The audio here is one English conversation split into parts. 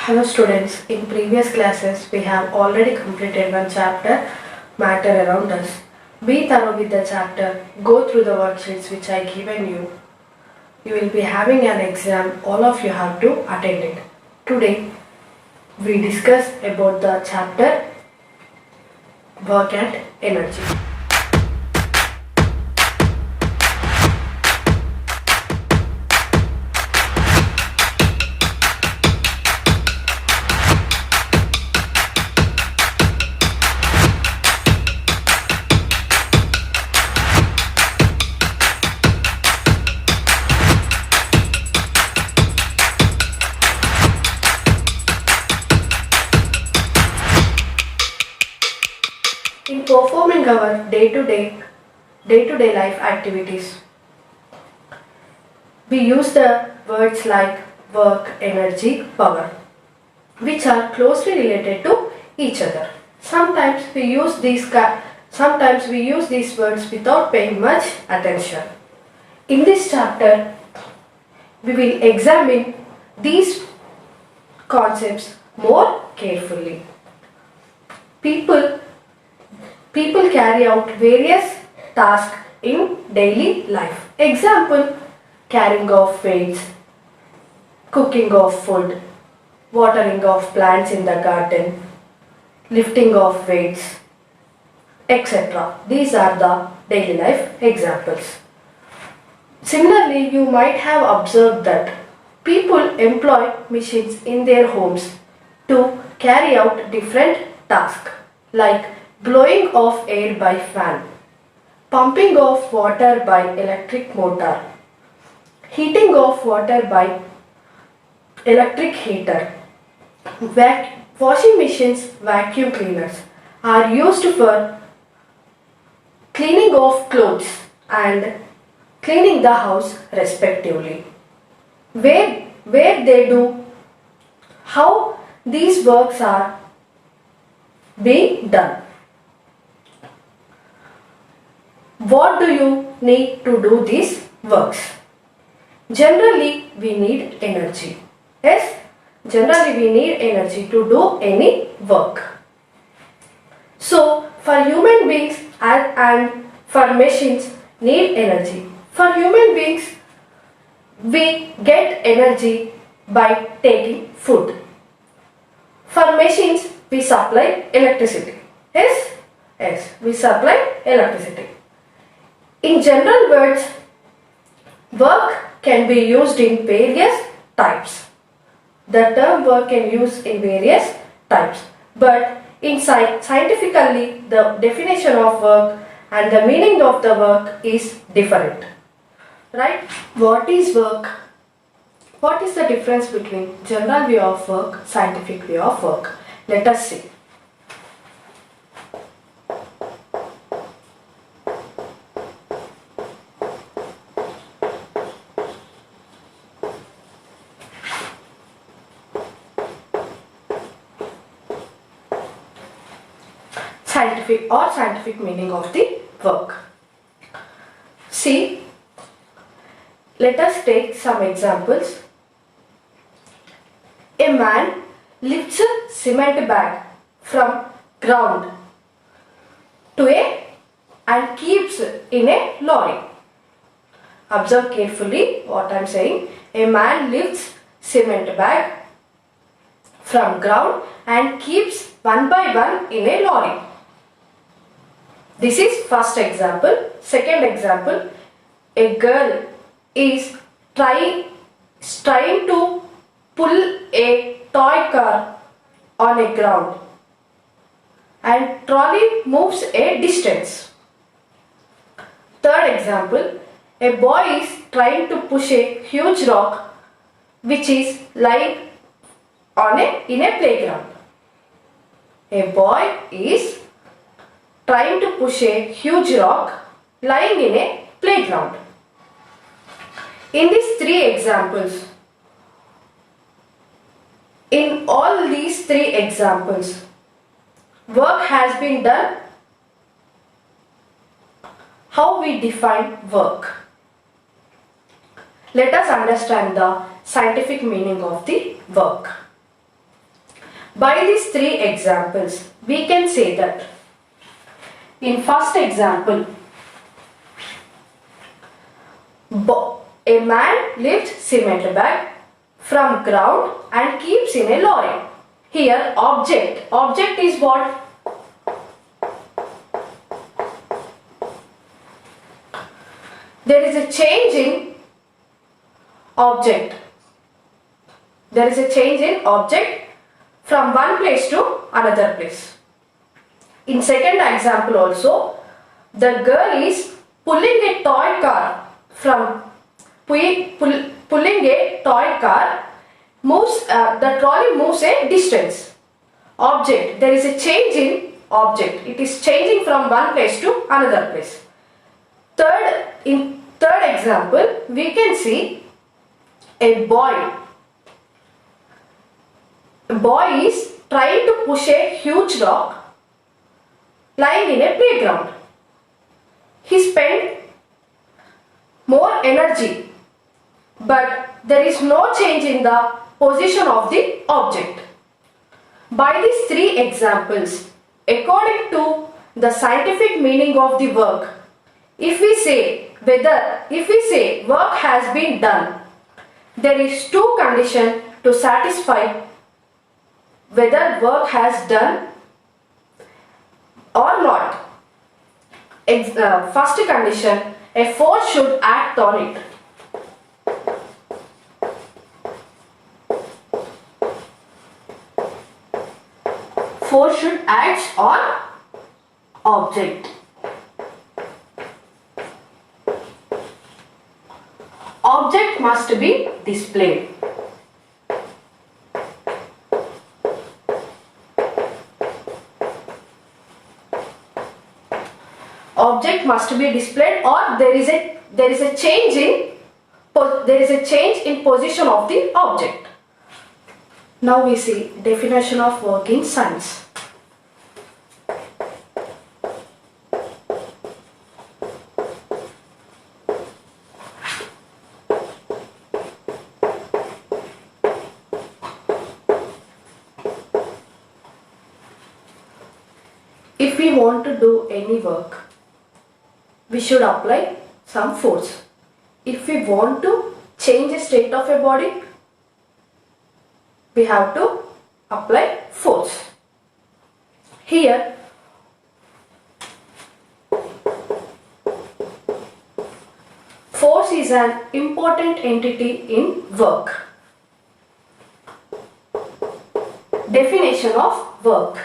Hello students, in previous classes we have already completed one chapter, Matter Around Us. Be thorough with the chapter, go through the worksheets which I given you. You will be having an exam, all of you have to attend it. Today we discuss about the chapter Work and Energy. In performing our day-to-day life activities, we use the words like work, energy, power, which are closely related to each other. Sometimes we use these words without paying much attention. In this chapter, we will examine these concepts more carefully. People carry out various tasks in daily life. Example, carrying of weights, cooking of food, watering of plants in the garden, lifting of weights, etc. These are the daily life examples. Similarly, you might have observed that people employ machines in their homes to carry out different tasks like blowing of air by fan, pumping of water by electric motor, heating of water by electric heater. Washing machines, vacuum cleaners are used for cleaning of clothes and cleaning the house respectively. Where they do, how these works are being done. What do you need to do these works? Generally, we need energy. Yes, generally we need energy to do any work. So, for human beings and for machines need energy. For human beings, we get energy by taking food. For machines, we supply electricity. Yes, we supply electricity. In general words, work can be used in various types. The term work can be used in various types. But scientifically, the definition of work and the meaning of the work is different. Right? What is work? What is the difference between general view of work, scientific view of work? Let us see. Scientific meaning of the work. See, let us take some examples. A man lifts a cement bag from ground and keeps in a lorry. Observe carefully what I am saying. A man lifts cement bag from ground and keeps one by one in a lorry. This is first example. Second example, a girl is trying to pull a toy car on a ground and trolley moves a distance. Third example, a boy is trying to push a huge rock which is lying in a playground. A boy is trying to push a huge rock lying in a playground. In these three examples, in all these three examples, work has been done. How we define work? Let us understand the scientific meaning of the work. By these three examples, we can say that in first example, a man lifts cement bag from ground and keeps in a lorry. Here object is what? There is a change in object. There is a change in object from one place to another place. In second example also, the girl is pulling a toy car from pulling a toy car, the trolley moves a distance. Object, there is a change in object. It is changing from one place to another place. In third example, we can see a boy. A boy is trying to push a huge rock lying in a playground. He spent more energy, but there is no change in the position of the object. By these three examples, according to the scientific meaning of the work, if we say work has been done, there is two conditions to satisfy whether work has done or not. First condition, a force should act on it. Force should act on object. Object must be displayed. Object must be displayed, or there is a change in position of the object. Now we see definition of work in science. If we want to do any work, we should apply some force. If we want to change the state of a body, we have to apply force. Here, force is an important entity in work. Definition of work.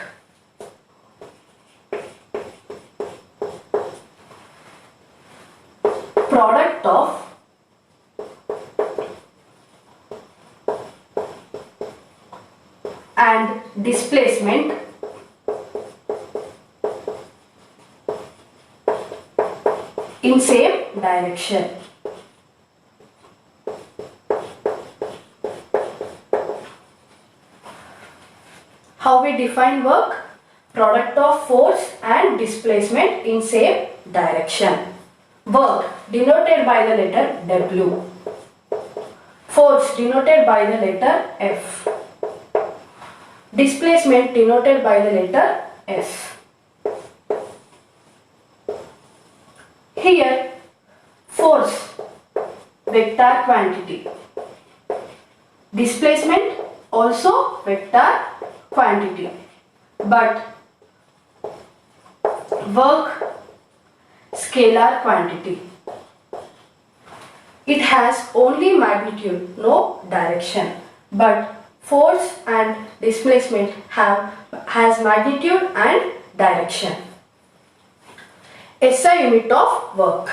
Product of and displacement in same direction. How we define work? Product of force and displacement in same direction. Work denoted by the letter W. Force denoted by the letter F. Displacement denoted by the letter S. Here, force, vector quantity. Displacement, also vector quantity. But work, scalar quantity. It has only magnitude, no direction. But force and displacement has magnitude and direction. SI unit of work.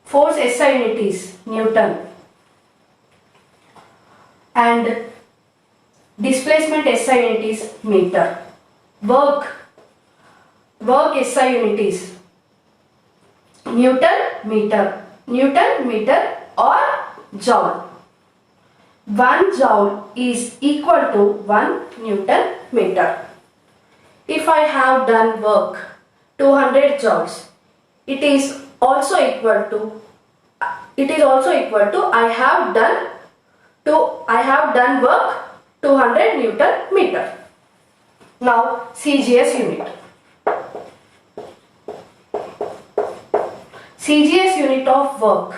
Force SI unit is Newton. And displacement SI unit is meter. Work SI unit is Newton meter or joule. 1 joule is equal to 1 Newton meter. If I have done work 200 joules, it is also equal to, it is also equal to I have done work 200 Newton meter. Now CGS unit. CGS unit of work.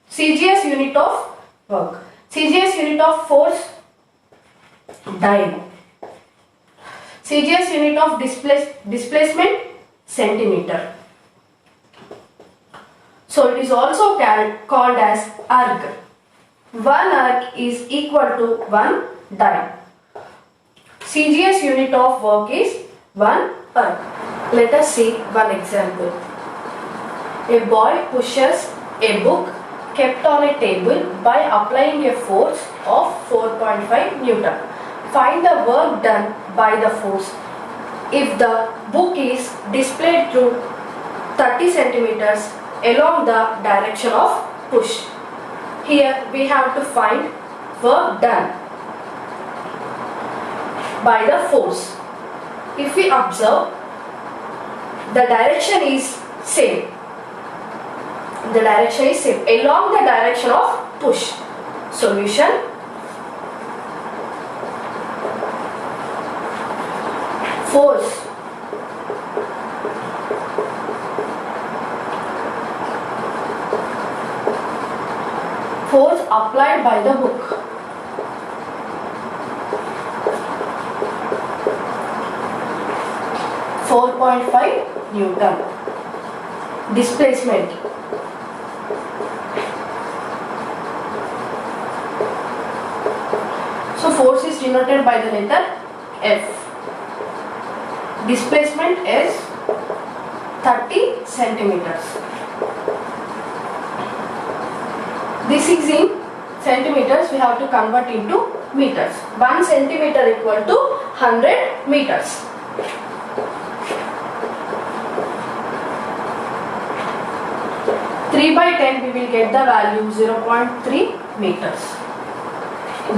CGS unit of work. CGS unit of force, dyne. CGS unit of displacement, centimeter. So it is also called as erg. 1 erg is equal to 1 dyne. CGS unit of work is 1 erg. Let us see one example. A boy pushes a book kept on a table by applying a force of 4.5 Newton. Find the work done by the force if the book is displayed through 30 centimeters along the direction of push. Here we have to find work done by the force. If we observe, the direction is same. The direction is same along the direction of push. Solution. Force applied by the book. (4.5 Newton). Displacement. So force is denoted by the letter F. Displacement is 30 centimeters. This is in centimeters, we have to convert into meters. 1 centimeter equal to 100 meters. Three by 10 we will get the value 0.3 meters.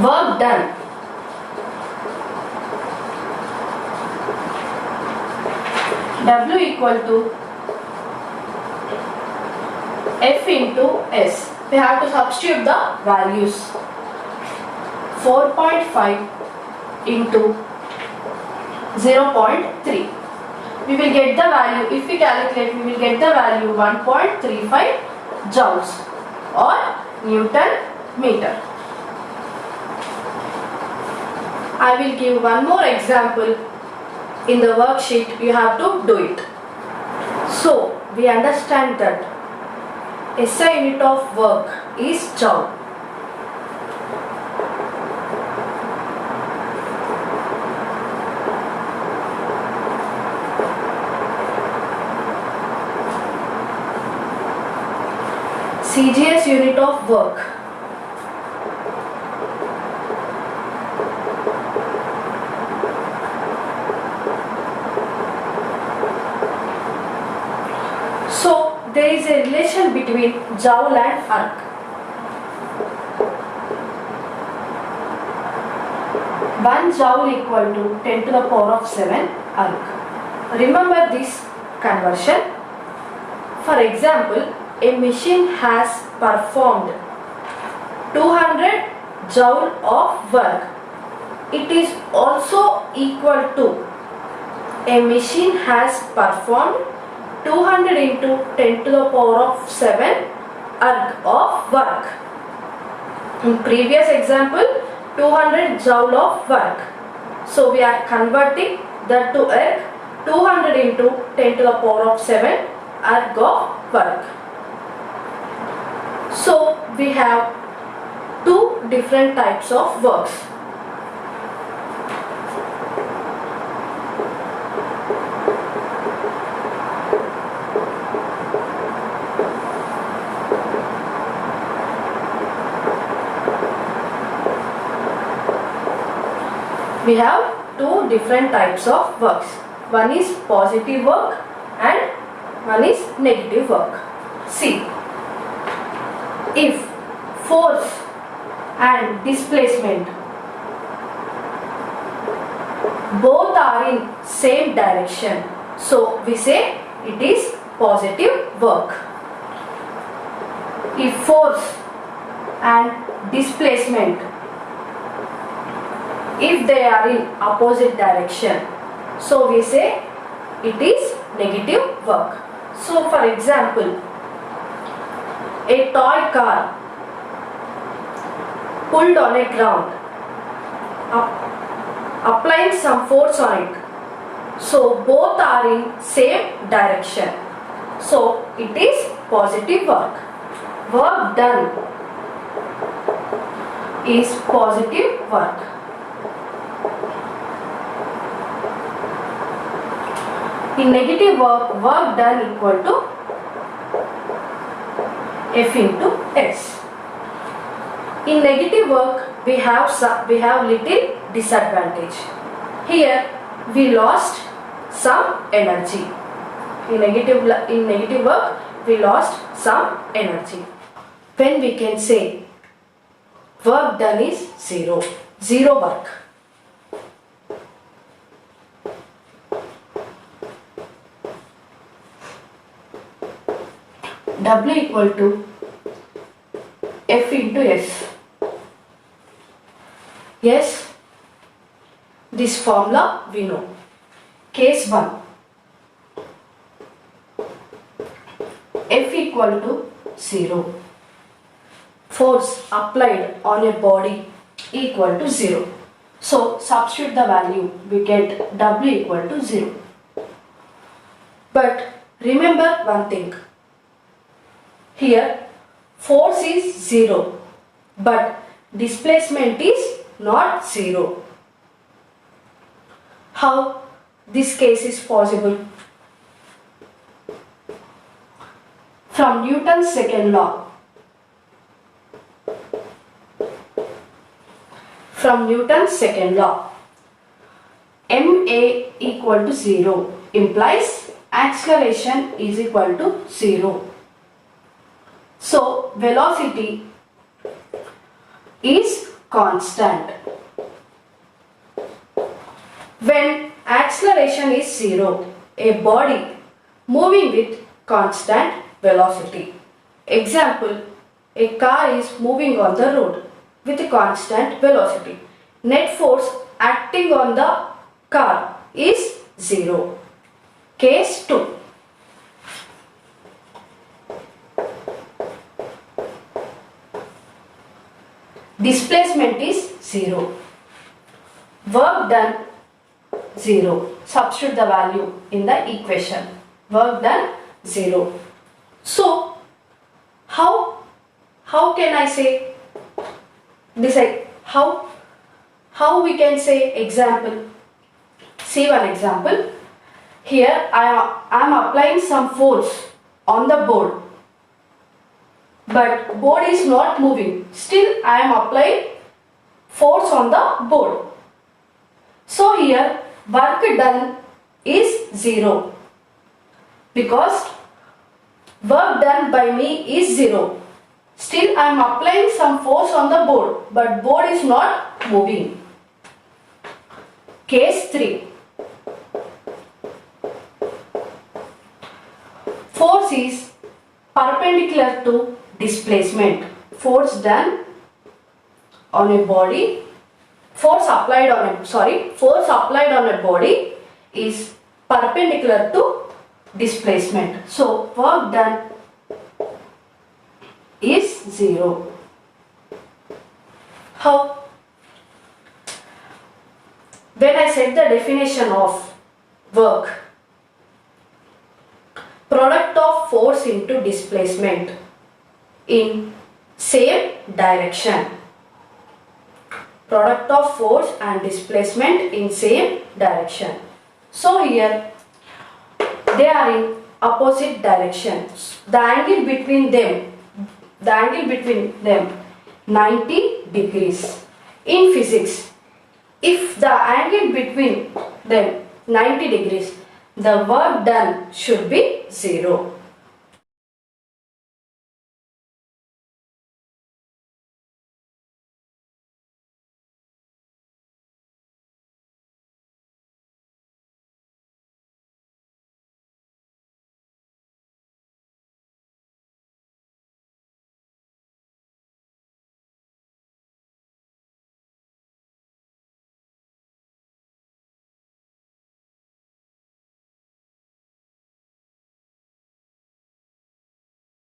Work done. W equal to F into S. We have to substitute the values. 4.5 into 0.3. We will get the value, if we calculate, we will get the value 1.35 joules or Newton meter. I will give one more example in the worksheet, you have to do it. So, we understand that SI unit of work is joule. CGS unit of work. So there is a relation between joule and erg. One joule equal to 10 to the power of 7 erg. Remember this conversion. For example, a machine has performed 200 joule of work. It is also equal to a machine has performed 200 into 10 to the power of 7 erg of work. In previous example, 200 joule of work. So we are converting that to erg. 200 into 10 to the power of 7 erg of work. So we have two different types of works. We have two different types of works. One is positive work and one is negative work. See, if force and displacement both are in same direction, so we say it is positive work. if force and displacement, if they are in opposite direction, so we say it is negative work. So for example, a toy car pulled on a ground, applying some force on it, so both are in same direction, so it is positive work. Work done is positive work. In negative work, work done equal to F into S. In negative work, we have little disadvantage. Here we lost some energy. In negative work, we lost some energy. When we can say work done is zero work. W equal to F into S. Yes, this formula we know. Case 1. F equal to 0. Force applied on a body equal to 0. So substitute the value, we get W equal to 0. But remember one thing. Here force is 0, but displacement is not 0. How this case is possible? From Newton's second law. From Newton's second law, ma equal to 0 implies acceleration is equal to 0. So velocity is constant. When acceleration is 0, a body moving with constant velocity. Example, a car is moving on the road with a constant velocity. Net force acting on the car is 0. Case 2. Displacement is 0. Work done 0. Substitute the value in the equation. Work done 0. So how can I say decide how we can say example? See one example. Here I am applying some force on the board, but board is not moving. Still I am applying force on the board. So here work done is 0 because work done by me is 0. Still I am applying some force on the board, but board is not moving. Case 3. Force is perpendicular to displacement. Force done on a body, force applied on a body is perpendicular to displacement. So work done is 0. How? When I set the definition of work, product of force into displacement in same direction. Product of force and displacement in same direction. So here they are in opposite directions. The angle between them 90 degrees. In physics, if the angle between them 90 degrees, the work done should be 0.